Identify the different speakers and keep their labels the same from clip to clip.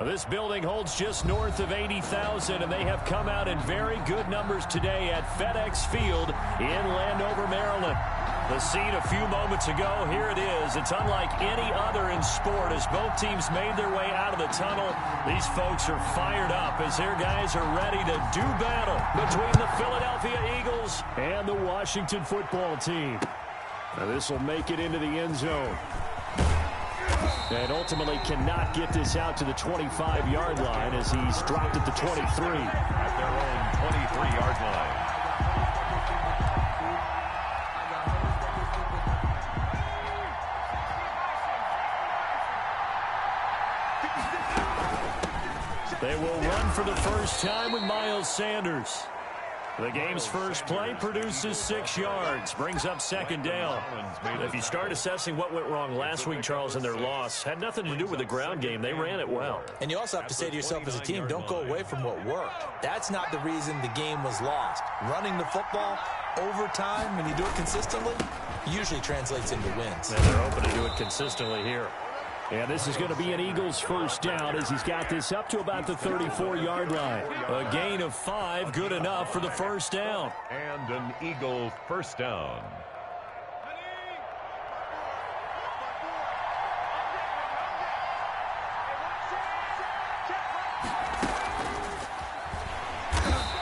Speaker 1: This building holds just north of 80,000, and they have come out in very good numbers today at FedEx Field in Landover, Maryland. The scene a few moments ago, here it is. It's unlike any other in sport as both teams made their way out of the tunnel. These folks are fired up as their guys are ready to do battle between the Philadelphia Eagles and the Washington football team. Now this will make it into the end zone. And ultimately cannot get this out to the 25-yard line as he's dropped at the 23.
Speaker 2: At their own 23-yard line.
Speaker 1: They will run for the first time with Miles Sanders. The game's first play produces 6 yards, brings up second down. If you start assessing what went wrong last week, Charles, in their loss, had nothing to do with the ground game. They ran it well.
Speaker 3: And you also have to say to yourself as a team, don't go away from what worked. That's not the reason the game was lost. Running the football over time, when you do it consistently, usually translates into wins.
Speaker 1: And they're open to do it consistently here. And this is going to be an Eagles first down as he's got this up to about the 34-yard line. A gain of 5, good enough for the first down.
Speaker 2: And an Eagle first down.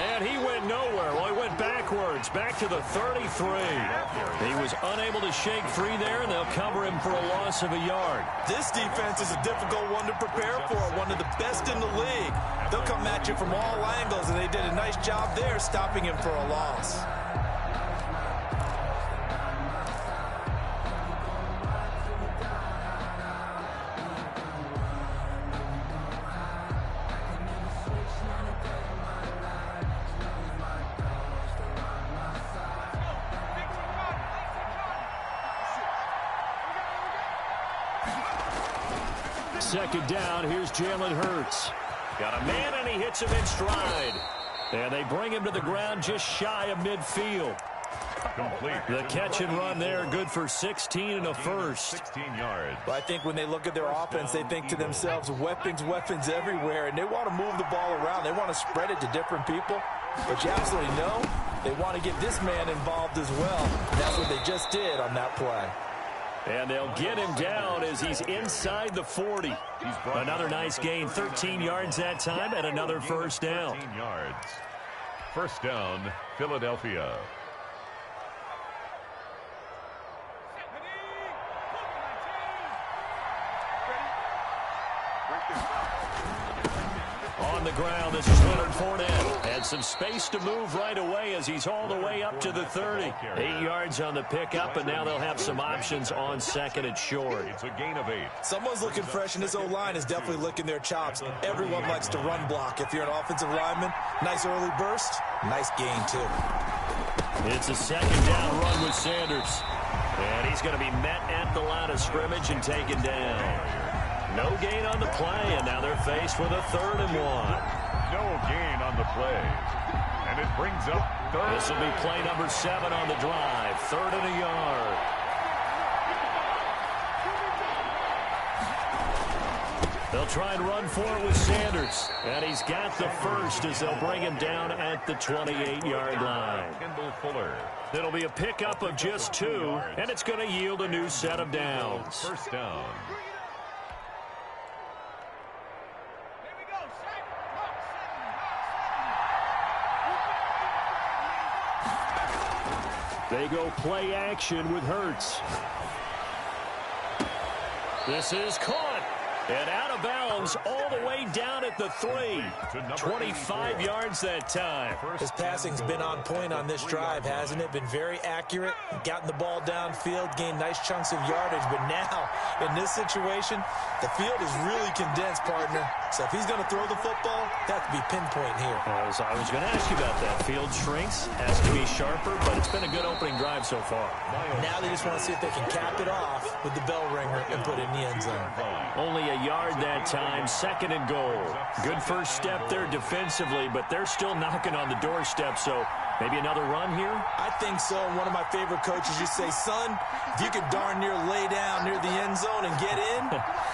Speaker 1: And he went nowhere. Well, he went backwards, back to the 33. He was unable to shake free there, and they'll cover him for a loss of a yard.
Speaker 3: This defense is a difficult one to prepare for, one of the best in the league. They'll come at you from all angles, and they did a nice job there stopping him for a loss.
Speaker 1: Second down, here's Jalen Hurts. Got a man, and he hits him in stride. And they bring him to the ground just shy of midfield.
Speaker 2: Complete.
Speaker 1: The catch and run there, good for 16 and a first.
Speaker 2: 16 yards.
Speaker 3: But I think when they look at their offense, they think to themselves, weapons everywhere, and they want to move the ball around. They want to spread it to different people. But you absolutely know they want to get this man involved as well. And that's what they just did on that play.
Speaker 1: And they'll get him down as he's inside the 40. Another nice gain, 13 yards that time, and another first down.
Speaker 2: 13 yards. First down, Philadelphia.
Speaker 1: On the ground, this is Leonard Fournette. And some space to move right away as he's all the way up to the 30. 8 yards on the pickup, and now they'll have some options on second and short.
Speaker 2: It's a gain of 8.
Speaker 3: Someone's looking fresh, and this O-line is definitely licking their chops. Everyone likes to run block. If you're an offensive lineman, nice early burst, nice gain, too.
Speaker 1: It's a second down run with Sanders. And he's going to be met at the line of scrimmage and taken down. No gain on the play, and now they're faced with a 3rd and 1.
Speaker 2: No gain on the play. And it brings up 3rd.
Speaker 1: This will be play number 7 on the drive. 3rd and a yard. They'll try and run for it with Sanders. And he's got the first as they'll bring him down at the 28-yard line.
Speaker 2: Kendall Fuller.
Speaker 1: It'll be a pickup of just 2, and it's going to yield a new set of downs.
Speaker 2: First down.
Speaker 1: They go play action with Hurts. This is caught. And out of bounds all the way down at the 3. 25 yards that time.
Speaker 3: His passing's been on point on this drive, hasn't it? Been very accurate. Gotten the ball downfield, gained nice chunks of yardage. But now, in this situation, the field is really condensed, partner. So if he's going to throw the football, that could be pinpoint here.
Speaker 1: I was going to ask you about that. Field shrinks, has to be sharper, but it's been a good opening drive so far.
Speaker 3: Now they just want to see if they can cap it off with the bell ringer and put it in the end zone.
Speaker 1: Only a yard that time, 2nd and goal. Good first step there defensively, but they're still knocking on the doorstep, so Maybe another run here?
Speaker 3: I think so. One of my favorite coaches used to say, son, if you could darn near lay down near the end zone and get in,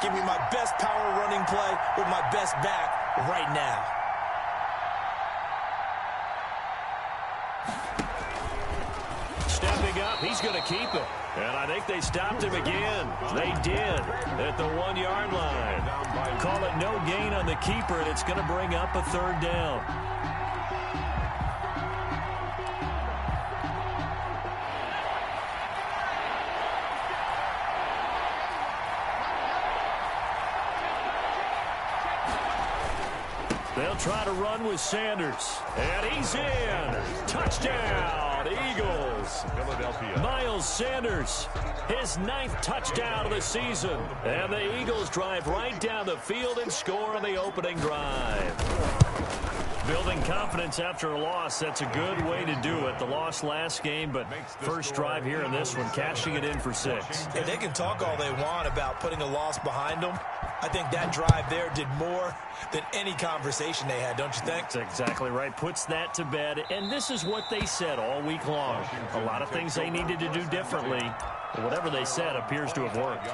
Speaker 3: give me my best power running play with my best back right now.
Speaker 1: Stepping up, he's going to keep it. And I think they stopped him again. They did at the 1-yard line. Call it no gain on the keeper, and it's going to bring up a third down. They'll try to run with Sanders. And he's in. Touchdown, Eagles.
Speaker 2: Philadelphia.
Speaker 1: Miles Sanders, his 9th touchdown of the season. And the Eagles drive right down the field and score on the opening drive. Building confidence after a loss, that's a good way to do it. The loss last game, but first drive here in this one, cashing it in for 6.
Speaker 3: And they can talk all they want about putting a loss behind them. I think that drive there did more than any conversation they had, don't you think?
Speaker 1: That's exactly right. Puts that to bed. And this is what they said all week long. A lot of things they needed to do differently. But whatever they said appears to have worked.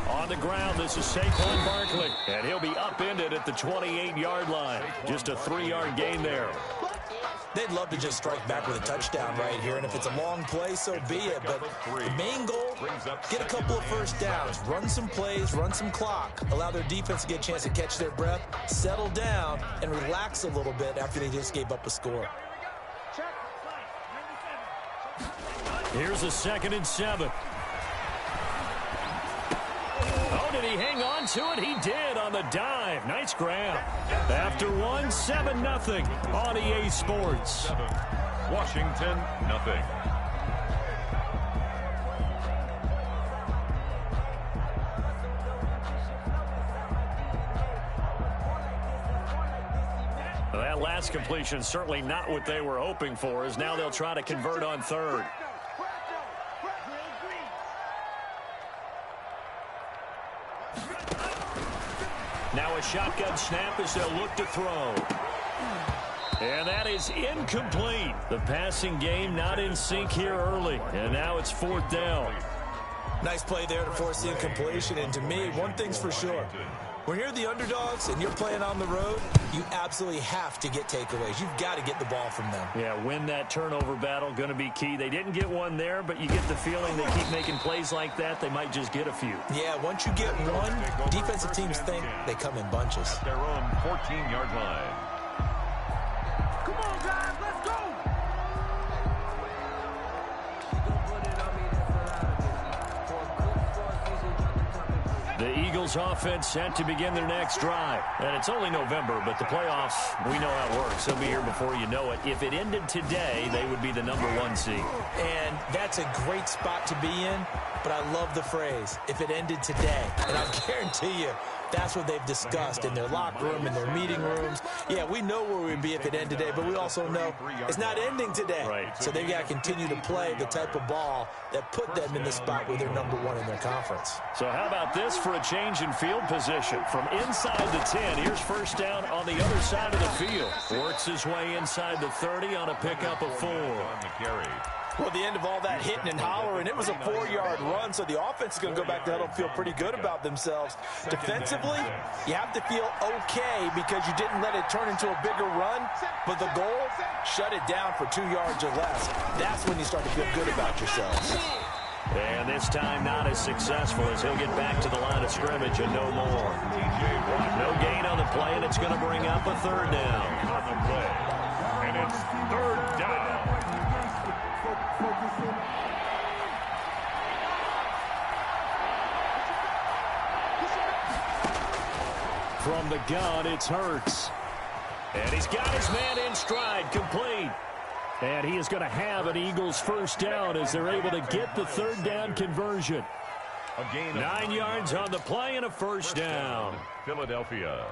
Speaker 1: On the ground, this is Saquon Barkley, and he'll be upended at the 28-yard line. Just a 3-yard gain there.
Speaker 3: They'd love to just strike back with a touchdown right here, and if it's a long play, so be it. But the main goal, get a couple of first downs, run some plays, run some clock, allow their defense to get a chance to catch their breath, settle down, and relax a little bit after they just gave up a score.
Speaker 1: Here's a 2nd and 7. Oh, did he hang on to it? He did on the dive. Nice grab. After 1, 7-0 on EA Sports.
Speaker 2: Washington, nothing.
Speaker 1: Well, that last completion certainly not what they were hoping for, as now they'll try to convert on 3rd. Now a shotgun snap as they'll look to throw. And that is incomplete. The passing game not in sync here early. And now it's 4th down.
Speaker 3: Nice play there to force the incompletion. And to me, one thing's for sure. When you're the underdogs and you're playing on the road, you absolutely have to get takeaways. You've got to get the ball from them.
Speaker 1: Yeah, win that turnover battle, going to be key. They didn't get one there, but you get the feeling they keep making plays like that, they might just get a few.
Speaker 3: Yeah, once you get one, defensive teams think they come in bunches.
Speaker 2: At their own 14-yard line.
Speaker 4: Come on, guys, let's go!
Speaker 1: The Eagles offense set to begin their next drive. And it's only November, but the playoffs, we know how it works. They'll be here before you know it. If it ended today, they would be the #1 seed.
Speaker 3: And that's a great spot to be in, but I love the phrase, if it ended today. And I guarantee you, that's what they've discussed in their locker room, in their meeting rooms. Yeah, we know where we'd be if it ended today, but we also know it's not ending today.
Speaker 1: Right.
Speaker 3: So they've got to continue to play the type of ball that put them in the spot where they're #1 in their conference.
Speaker 1: So how about this for a change in field position? From inside the 10, here's first down on the other side of the field. Works his way inside the 30 on a pickup of 4.
Speaker 2: On the carry.
Speaker 3: Well, at the end of all that hitting and hollering, it was a 4-yard run, so the offense is going to go back to huddle and feel pretty good about themselves. Defensively, you have to feel okay because you didn't let it turn into a bigger run, but the goal, shut it down for 2 yards or less. That's when you start to feel good about yourselves.
Speaker 1: And this time not as successful as he'll get back to the line of scrimmage and no more. No gain on the play, and it's going to bring up a 3rd down.
Speaker 2: On the play. And it's 3rd down.
Speaker 1: From the gun, it's Hurts. And he's got his man in stride, complete. And he is going to have an Eagles first down as they're able to get the 3rd down conversion.
Speaker 2: A gain of
Speaker 1: 9 yards on the play and a first down.
Speaker 2: Philadelphia.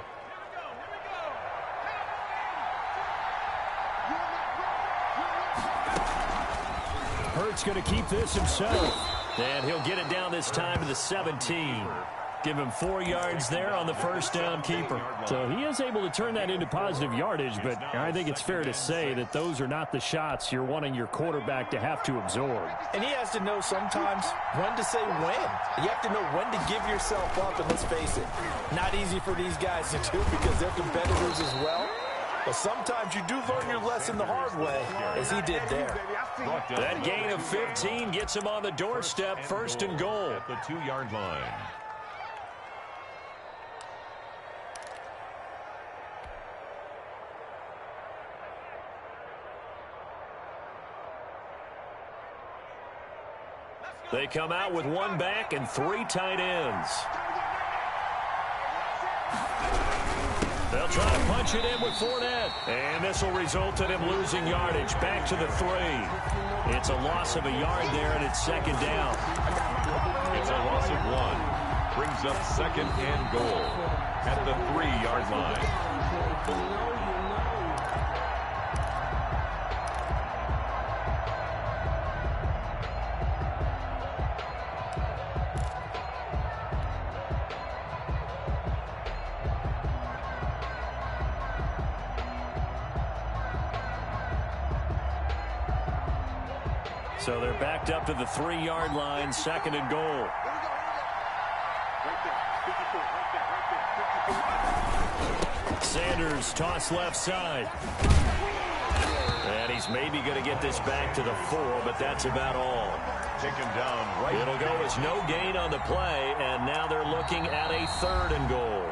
Speaker 1: Hurts going to keep this himself. And he'll get it down this time to the 17. Give him 4 yards there on the first down keeper. So he is able to turn that into positive yardage, but I think it's fair to say that those are not the shots you're wanting your quarterback to have to absorb.
Speaker 3: And he has to know sometimes when to say when. You have to know when to give yourself up, and let's face it, not easy for these guys to do because they're competitors as well. But sometimes you do learn your lesson the hard way, as he did there.
Speaker 1: That gain of 15 gets him on the doorstep, first and goal.
Speaker 2: At the 2-yard line.
Speaker 1: They come out with 1 back and 3 tight ends. They'll try to punch it in with Fournette. And this will result in him losing yardage back to the 3. It's a loss of a yard there, and it's second down.
Speaker 2: It's a loss of 1. Brings up second and goal at the 3-yard line.
Speaker 1: So they're backed up to the 3-yard line, second and goal. Sanders toss left side. And he's maybe going to get this back to the 4, but that's about all.
Speaker 2: Taken down right.
Speaker 1: It'll go as no gain on the play, and now they're looking at a 3rd and goal.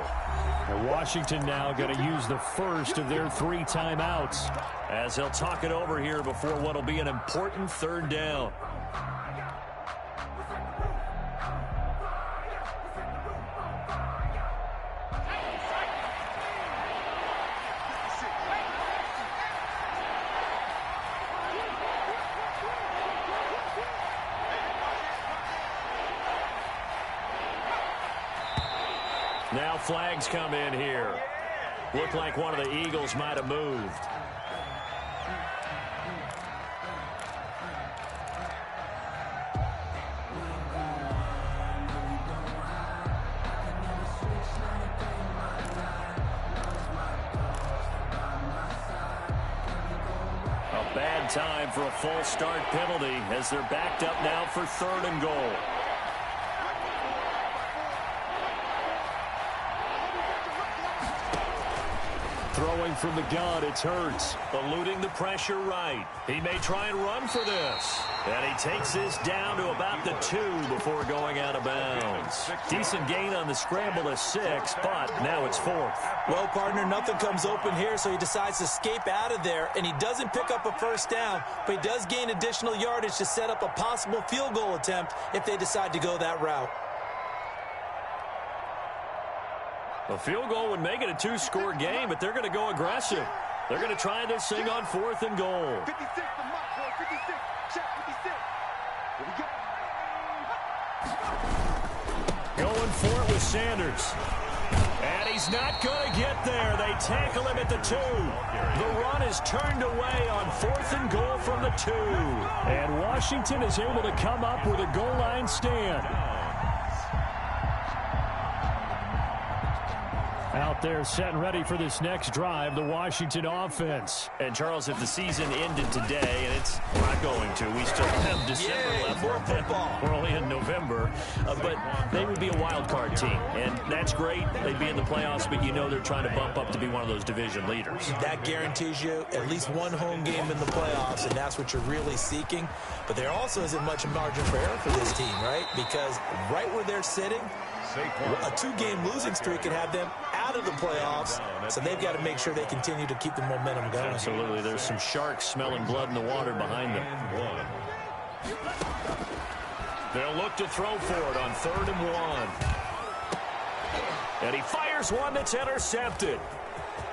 Speaker 1: And Washington now going to use the first of their 3 timeouts as they'll talk it over here before what will be an important 3rd down. Now flags come in here. Looked like one of the Eagles might have moved. A bad time for a false start penalty as they're backed up now for 3rd and goal. Throwing from the gun, it's Hurts. Eluding the pressure right. He may try and run for this. And he takes this down to about the 2 before going out of bounds. Decent gain on the scramble of 6, but now it's 4th.
Speaker 3: Well, partner, nothing comes open here, so he decides to escape out of there, and he doesn't pick up a first down, but he does gain additional yardage to set up a possible field goal attempt if they decide to go that route.
Speaker 1: A field goal would make it a 2-score game, but they're going to go aggressive. They're going to try this thing on 4th and goal.
Speaker 4: 56 for Mark, boy. 56. Check 56. Here we go.
Speaker 1: Going for it with Sanders. And he's not going to get there. They tackle him at the 2. The run is turned away on 4th and goal from the 2. And Washington is able to come up with a goal line stand. Out there set and ready for this next drive, the Washington offense. And, Charles, if the season ended today, and it's not going to, we still have December left.
Speaker 3: More football.
Speaker 1: We're only in November. But they would be a wild card team, and that's great. They'd be in the playoffs, but you know they're trying to bump up to be one of those division leaders.
Speaker 3: That guarantees you at least one home game in the playoffs, and that's what you're really seeking. But there also isn't much margin for error for this team, right? Because right where they're sitting, a 2-game losing streak could have them out of the playoffs, so they've got to make sure they continue to keep the momentum going.
Speaker 1: Absolutely. There's some sharks smelling blood in the water behind them. They'll look to throw for it on 3rd and 1. And he fires one that's intercepted.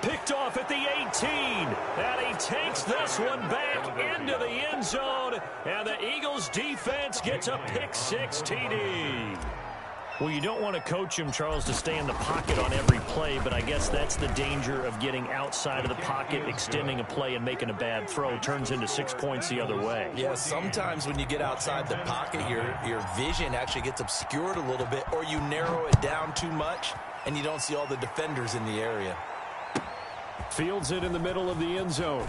Speaker 1: Picked off at the 18. And he takes this one back into the end zone. And the Eagles defense gets a pick 6 TD. Well, you don't want to coach him, Charles, to stay in the pocket on every play, but I guess that's the danger of getting outside of the pocket, extending a play, and making a bad throw. Turns into 6 points the other way.
Speaker 3: Yeah, sometimes when you get outside the pocket, your vision actually gets obscured a little bit, or you narrow it down too much, and you don't see all the defenders in the area.
Speaker 1: Fields it in the middle of the end zone.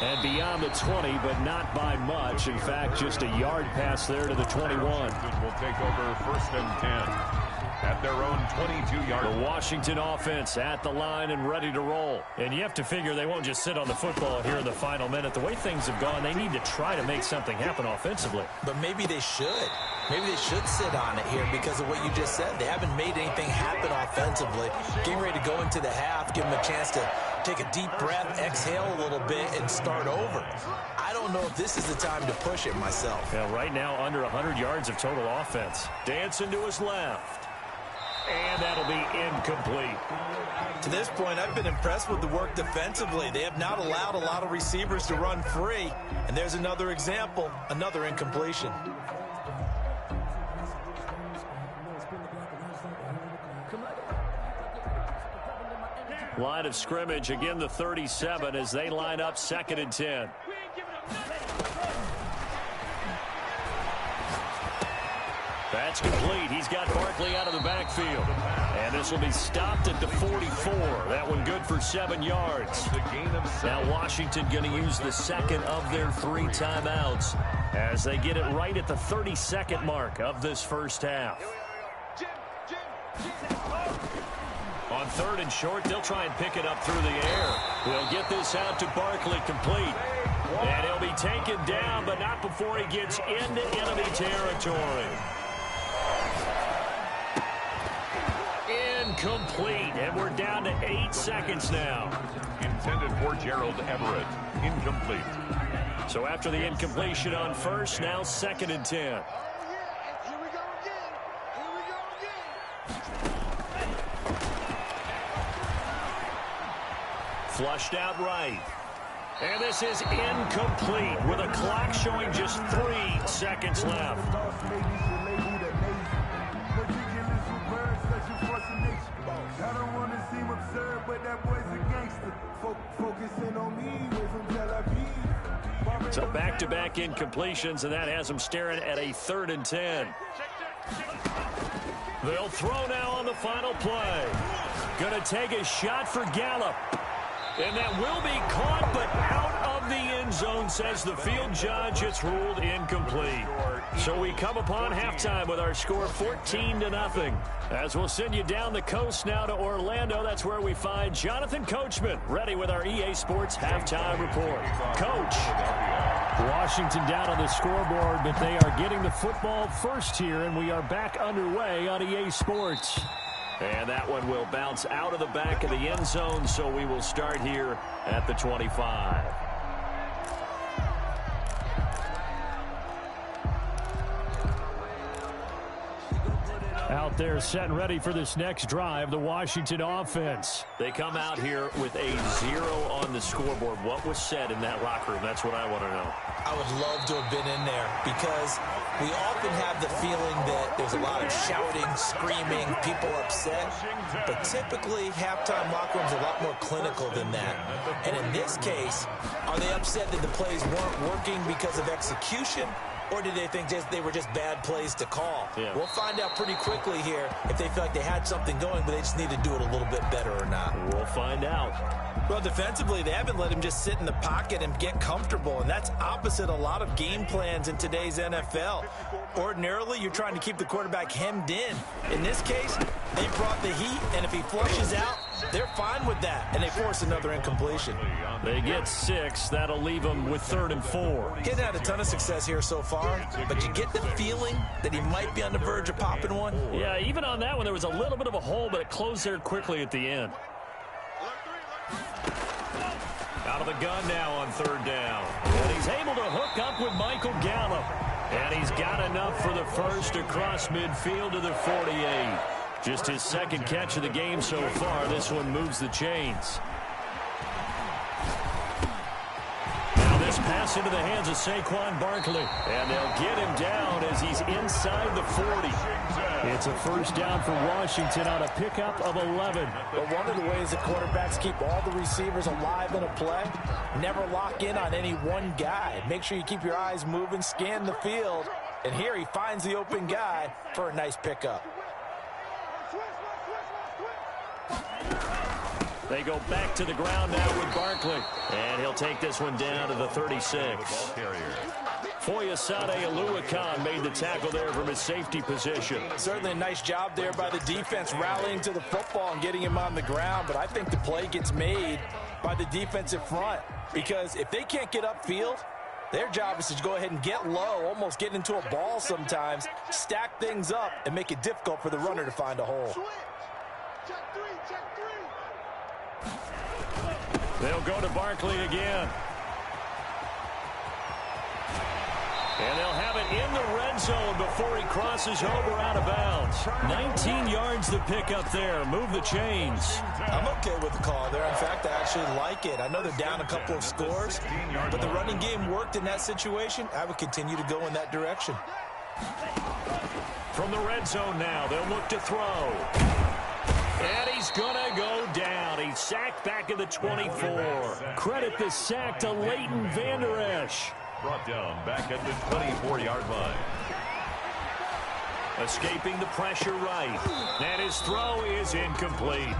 Speaker 1: And beyond the 20, but not by much. In fact, just a yard pass there to the 21.
Speaker 2: Washington will take over 1st and 10 at their own 22-yard line.
Speaker 1: The Washington offense at the line and ready to roll. And you have to figure they won't just sit on the football here in the final minute. The way things have gone, they need to try to make something happen offensively.
Speaker 3: But maybe they should. Maybe they should sit on it here because of what you just said. They haven't made anything happen offensively. Getting ready to go into the half, give them a chance to take a deep breath, exhale a little bit, and start over. I don't know if this is the time to push it myself.
Speaker 1: Yeah, right now under 100 yards of total offense. Dancing to his left. And that'll be incomplete.
Speaker 3: To this point, I've been impressed with the work defensively. They have not allowed a lot of receivers to run free. And there's another example, another incompletion.
Speaker 1: Line of scrimmage, again the 37 as they line up 2nd and 10. That's complete. He's got Barkley out of the backfield. And this will be stopped at the 44. That one good for 7 yards. Now Washington going to use the second of their 3 timeouts as they get it right at the 32nd mark of this first half. On 3rd and short, they'll try and pick it up through the air. We'll get this out to Barkley, complete. And he'll be taken down, but not before he gets into enemy territory. Incomplete, and we're down to 8 seconds now.
Speaker 2: Intended for Gerald Everett. Incomplete.
Speaker 1: So after the incompletion on 1st, now 2nd and 10. Flushed out right. And this is incomplete with a clock showing just 3 seconds left. So back-to-back incompletions, and that has them staring at a 3rd and 10. They'll throw now on the final play. Going to take a shot for Gallup. And that will be caught, but out of the end zone, says the field judge. It's ruled incomplete. So we come upon halftime with our score 14-0. As we'll send you down the coast now to Orlando, that's where we find Jonathan Coachman, ready with our EA Sports halftime report. Coach. Washington down on the scoreboard, but they are getting the football first here, and we are back underway on EA Sports. And that one will bounce out of the back of the end zone, so we will start here at the 25. Out there set and ready for this next drive, the Washington offense. They come out here with a 0 on the scoreboard. What was said in that locker room? That's what I want to know.
Speaker 3: I would love to have been in there because we often have the feeling that there's a lot of shouting, screaming, people upset. But typically, halftime locker rooms are a lot more clinical than that. And in this case, are they upset that the plays weren't working because of execution? Or did they think they were just bad plays to call? Yeah. We'll find out pretty quickly here if they feel like they had something going, but they just need to do it a little bit better or not.
Speaker 1: We'll find out.
Speaker 3: Well, defensively, they haven't let him just sit in the pocket and get comfortable, and that's opposite a lot of game plans in today's NFL. Ordinarily, you're trying to keep the quarterback hemmed in. In this case, they brought the heat, and if he flushes out, they're fine with that, and they force another incompletion.
Speaker 1: They get 6. That'll leave them with 3rd and 4.
Speaker 3: He hasn't had a ton of success here so far, but you get the feeling that he might be on the verge of popping one.
Speaker 1: Yeah, even on that one, there was a little bit of a hole, but it closed there quickly at the end. Out of the gun now on 3rd down. And he's able to hook up with Michael Gallup. And he's got enough for the first across midfield to the 48. Just his 2nd catch of the game so far. This one moves the chains. Now this pass pass into the hands of Saquon Barkley. And they'll get him down as he's inside the 40. It's a first down for Washington on a pickup of 11.
Speaker 3: But one of the ways that quarterbacks keep all the receivers alive in a play, never lock in on any one guy. Make sure you keep your eyes moving, scan the field. And here he finds the open guy for a nice pickup.
Speaker 1: They go back to the ground now with Barkley. And he'll take this one down to the 36. Foyesade Oluwakan made the tackle there from his safety position.
Speaker 3: Certainly a nice job there by the defense rallying to the football and getting him on the ground. But I think the play gets made by the defensive front. Because if they can't get upfield, their job is to go ahead and get low, almost get into a ball sometimes, stack things up, and make it difficult for the runner to find a hole.
Speaker 1: They'll go to Barkley again. And they'll have it in the red zone before he crosses over out of bounds. 19 yards to pick up there. Move the chains.
Speaker 3: I'm okay with the call there. In fact, I actually like it. I know they're down a couple of scores, but the running game worked in that situation. I would continue to go in that direction.
Speaker 1: From the red zone now, they'll look to throw. And he's going to go down. He's sacked back at the 24. Credit the sack to Leighton Vander Esch.
Speaker 2: Brought down back at the 24-yard line.
Speaker 1: Escaping the pressure right. And his throw is incomplete.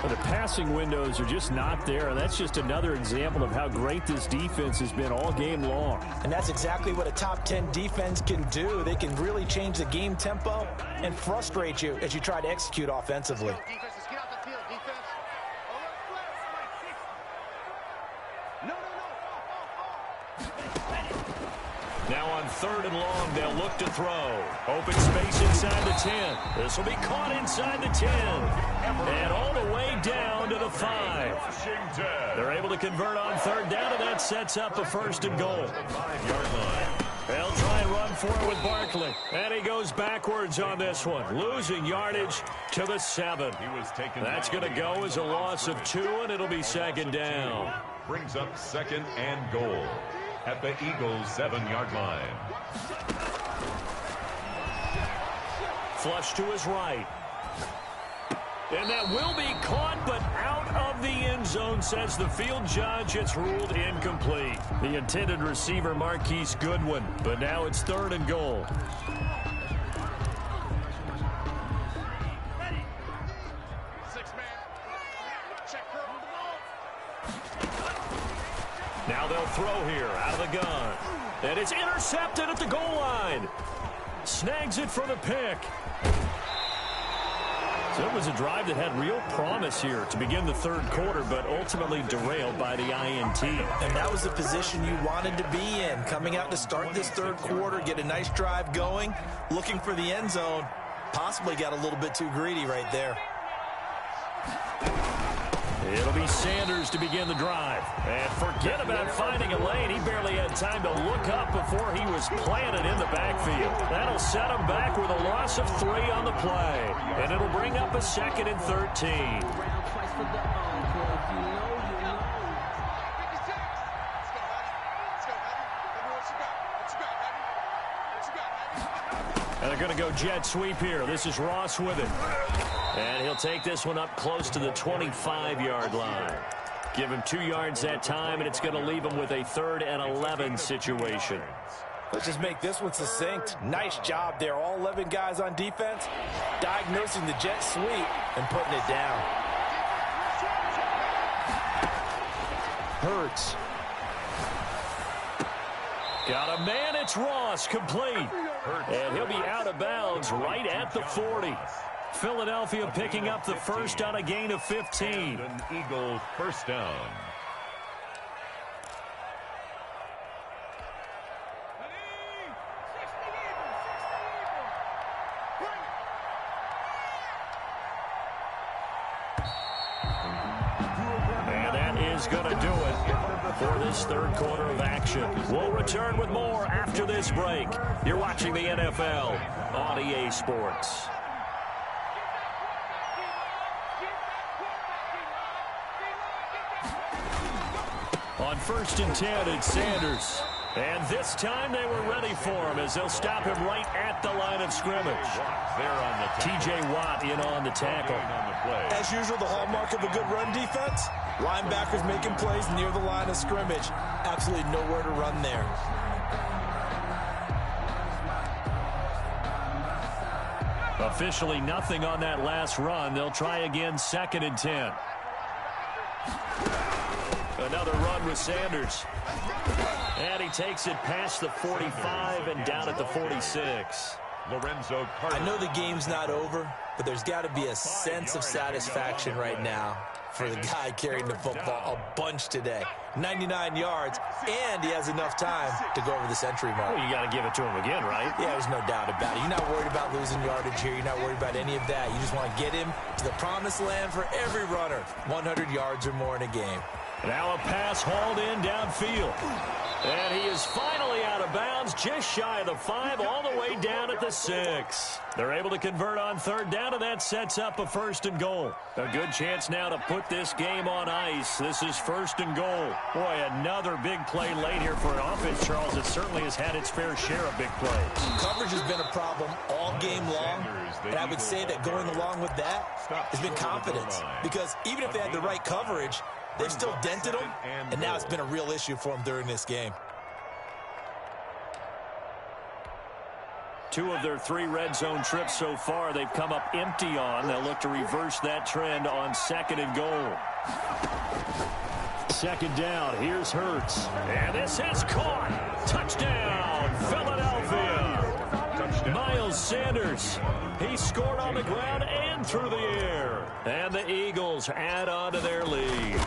Speaker 5: Well, the passing windows are just not there. And that's just another example of how great this defense has been all game long.
Speaker 3: And that's exactly what a top 10 defense can do. They can really change the game tempo and frustrate you as you try to execute offensively.
Speaker 1: Now on 3rd and long, they'll look to throw. Open space inside the 10. This will be caught inside the 10. And all the way down to the 5. They're able to convert on 3rd down, and that sets up a 1st and goal.
Speaker 2: 5-yard line.
Speaker 1: They'll try and run for it with Barkley. And he goes backwards on this one, losing yardage to the 7. That's going to go as a loss of 2, and it'll be 2nd down.
Speaker 2: Brings up 2nd and goal at the Eagles' 7-yard line.
Speaker 1: Flush to his right. And that will be caught, but out of the end zone, says the field judge. It's ruled incomplete. The intended receiver, Marquise Goodwin. But now it's 3rd and goal. Now they'll throw here out of the gun. And it's intercepted at the goal line. Snags it for the pick. So it was a drive that had real promise here to begin the 3rd quarter, but ultimately derailed by the INT.
Speaker 3: And that was the position you wanted to be in. Coming out to start this 3rd quarter, get a nice drive going, looking for the end zone. Possibly got a little bit too greedy right there.
Speaker 1: It'll be Sanders to begin the drive. And forget about finding a lane. He barely had time to look up before he was planted in the backfield. That'll set him back with a loss of 3 on the play. And it'll bring up a 2nd and 13. And they're going to go jet sweep here. This is Ross with it. And he'll take this one up close to the 25-yard line. Give him 2 yards that time, and it's going to leave him with a 3rd and 11 situation.
Speaker 3: Let's just make this one succinct. Nice job there. All 11 guys on defense, diagnosing the jet sweep and putting it down. Hurts.
Speaker 1: Got a man, it's Ross, complete. And he'll be out of bounds right at the 40. Philadelphia picking up the 1st on a gain of 15.
Speaker 2: An Eagle 1st down.
Speaker 1: And that is going to do it for this 3rd quarter of action. We'll return with more after this break. You're watching the NFL on EA Sports. On 1st and 10, it's Sanders. And this time they were ready for him as they'll stop him right at the line of scrimmage. T.J. Watt in on the tackle.
Speaker 3: As usual, the hallmark of a good run defense, linebackers making plays near the line of scrimmage. Absolutely nowhere to run there.
Speaker 1: Officially nothing on that last run. They'll try again 2nd and 10. Another run with Sanders. And he takes it past the 45 and down at the 46.
Speaker 3: I know the game's not over, but there's got to be a sense of satisfaction right now for the guy carrying the football a bunch today. 99 yards, and he has enough time to go over the century mark.
Speaker 1: Well, you got to give it to him again, right?
Speaker 3: Yeah, there's no doubt about it. You're not worried about losing yardage here. You're not worried about any of that. You just want to get him to the promised land for every runner. 100 yards or more in a game.
Speaker 1: Now a pass hauled in downfield. And he is finally out of bounds, just shy of the 5, all the way down at the 6. They're able to convert on 3rd down, and that sets up a 1st and goal. A good chance now to put this game on ice. This is 1st and goal. Boy, another big play late here for an offense, Charles. It certainly has had its fair share of big plays.
Speaker 3: Coverage has been a problem all game long, and I would say that going along with that has been confidence. Because even if they had the right coverage, they've still dented them, and now it's been a real issue for them during this game.
Speaker 1: 2 of their 3 red zone trips so far, they've come up empty on. They'll look to reverse that trend on 2nd and goal. 2nd down, here's Hurts. And this is caught. Touchdown, Philadelphia. Miles Sanders, he scored on the ground and through the air. And the Eagles add on to their lead.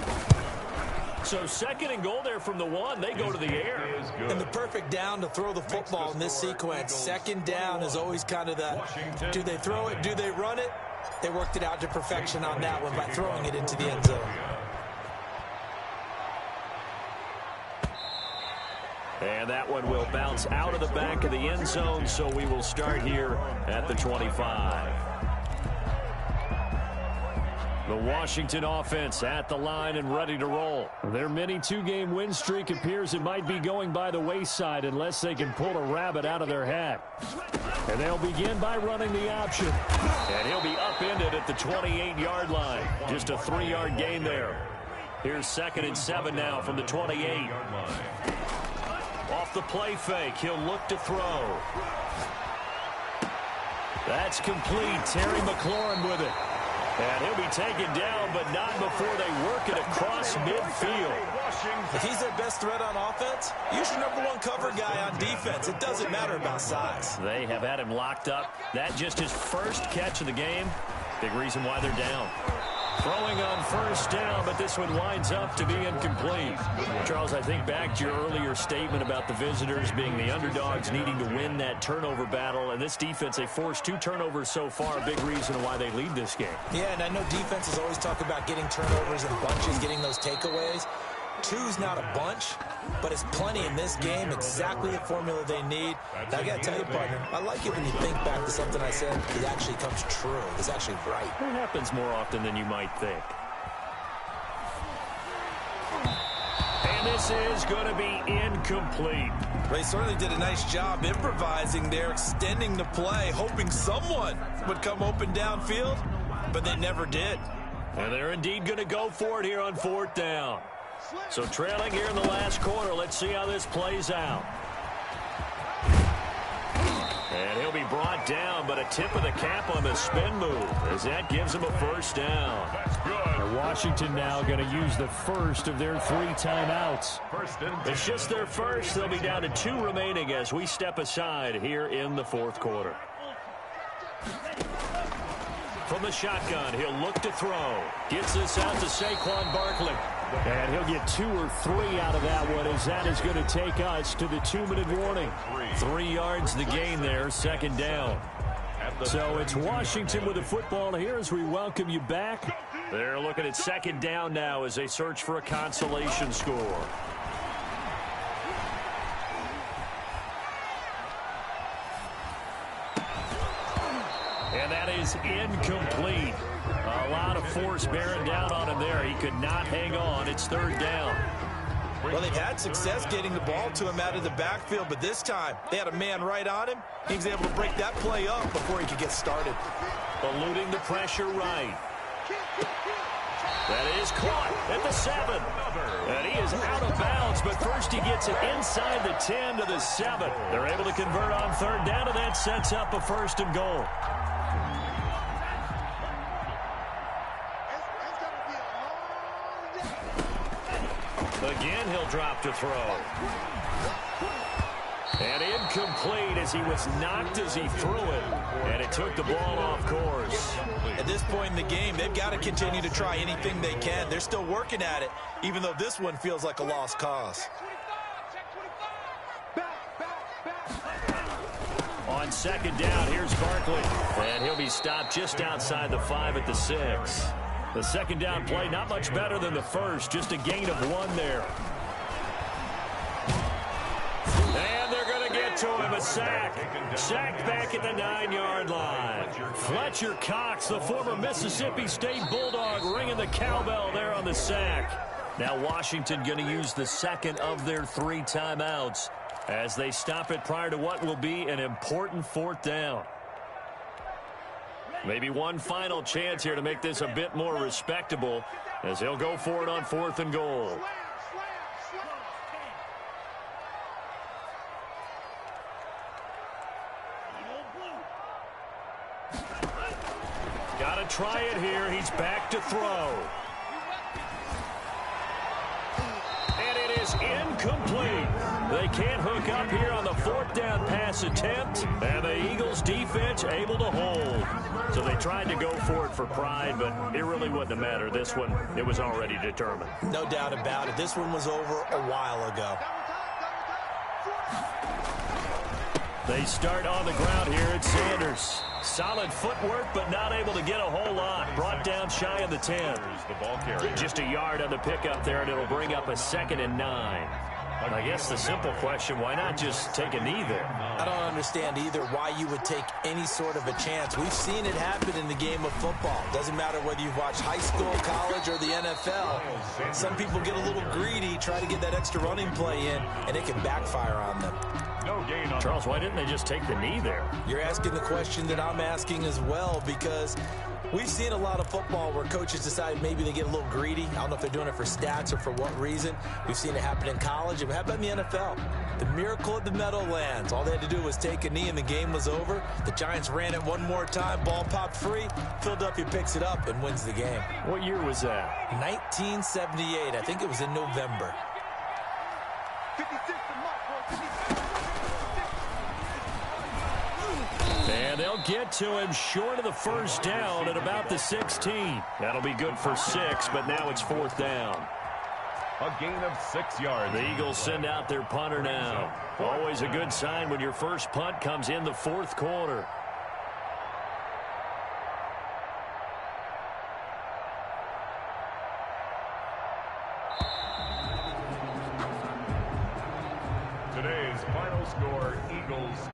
Speaker 1: So 2nd and goal there from the 1. They go to the air.
Speaker 3: And the perfect down to throw the football in this sequence. 2nd down is always kind of the, do they throw it, do they run it? They worked it out to perfection on that one by throwing it into the end zone.
Speaker 1: And that one will bounce out of the back of the end zone, so we will start here at the 25. The Washington offense at the line and ready to roll. Their mini 2-game win streak appears it might be going by the wayside unless they can pull a rabbit out of their hat. And they'll begin by running the option. And he'll be upended at the 28-yard line. Just a 3-yard gain there. Here's 2nd and 7 now from the 28. Off the play fake, he'll look to throw. That's complete. Terry McLaurin with it. And he'll be taken down, but not before they work it across midfield.
Speaker 3: If he's their best threat on offense, use your #1 cover guy on defense. It doesn't matter about size.
Speaker 1: They have had him locked up. That just his first catch of the game. Big reason why they're down. Throwing on 1st down, but this one winds up to be incomplete. Charles, I think back to your earlier statement about the visitors being the underdogs needing to win that turnover battle. And this defense, they forced 2 turnovers so far, a big reason why they lead this game.
Speaker 3: Yeah, and I know defenses always talk about getting turnovers in bunches, getting those takeaways. 2's not a bunch, but it's plenty in this game, exactly the formula they need. Now, I got to tell you, partner, I like it when you think back to something I said that actually comes true. It's actually right.
Speaker 1: It happens more often than you might think. And this is going to be incomplete.
Speaker 3: They certainly did a nice job improvising there, extending the play, hoping someone would come open downfield, but they never did.
Speaker 1: And they're indeed going to go for it here on 4th down. So trailing here in the last quarter. Let's see how this plays out. And he'll be brought down, but a tip of the cap on the spin move as that gives him a 1st down.
Speaker 2: That's good.
Speaker 5: Washington now going to use the first of their 3 timeouts.
Speaker 1: It's just their first. They'll be down to 2 remaining as we step aside here in the 4th quarter. From the shotgun, he'll look to throw. Gets this out to Saquon Barkley.
Speaker 5: And he'll get 2 or 3 out of that one as that is going to take us to the 2-minute warning.
Speaker 1: 3 yards the gain there, 2nd down.
Speaker 5: So it's Washington with the football here as we welcome you back.
Speaker 1: They're looking at 2nd down now as they search for a consolation score. And that is incomplete. A lot of force bearing down on him there. He could not hang on. It's 3rd down.
Speaker 3: Well, they've had success getting the ball to him out of the backfield, but this time they had a man right on him. He was able to break that play up before he could get started.
Speaker 1: Eluding the pressure right. That is caught at the 7. And he is out of bounds, but first he gets it inside the 10 to the 7. They're able to convert on third down, and that sets up a 1st and goal. Again, he'll drop to throw. And incomplete as he was knocked as he threw it. And it took the ball off course.
Speaker 3: At this point in the game, they've got to continue to try anything they can. They're still working at it, even though this one feels like a lost cause.
Speaker 1: On 2nd down, here's Barkley. And he'll be stopped just outside the 5 at the 6. The 2nd down play, not much better than the first, just a gain of 1 there. And they're going to get to him, a sack. Sacked back at the 9-yard line. Fletcher Cox, the former Mississippi State Bulldog, ringing the cowbell there on the sack. Now Washington going to use the 2nd of their 3 timeouts as they stop it prior to what will be an important 4th down. Maybe one final chance here to make this a bit more respectable as he'll go for it on 4th and goal. Got to try it here. He's back to throw. And it is incomplete. They can't hook up here on the 4th down pass attempt, and the Eagles defense able to hold. So they tried to go for it for pride, but it really wouldn't have mattered. This one, it was already determined.
Speaker 3: No doubt about it. This one was over a while ago.
Speaker 1: They start on the ground here at Sanders. Solid footwork, but not able to get a whole lot. Brought down shy of the 10.
Speaker 2: The ball carrier.
Speaker 1: Just a yard on the pickup there, and it'll bring up a 2nd and 9. I guess the simple question, why not just take a knee there?
Speaker 3: I don't understand either why you would take any sort of a chance. We've seen it happen in the game of football. Doesn't matter whether you've watched high school, college, or the NFL. Some people get a little greedy, try to get that extra running play in, and it can backfire on them.
Speaker 2: No gain on
Speaker 1: Charles, why didn't they just take the knee there?
Speaker 3: You're asking the question that I'm asking as well, because we've seen a lot of football where coaches decide maybe they get a little greedy. I don't know if they're doing it for stats or for what reason. We've seen it happen in college. And how about in the NFL? The miracle of the Meadowlands. All they had to do was take a knee and the game was over. The Giants ran it one more time. Ball popped free. Philadelphia picks it up and wins the game.
Speaker 1: What year was that?
Speaker 3: 1978. I think it was in November.
Speaker 4: 56 to Mark, 56.
Speaker 1: And they'll get to him short of the 1st down at about the 16. That'll be good for 6, but now it's 4th down.
Speaker 2: a gain of 6 yards.
Speaker 1: The Eagles send out their punter now. Always a good sign when your first punt comes in the 4th quarter.
Speaker 2: Today's final score, Eagles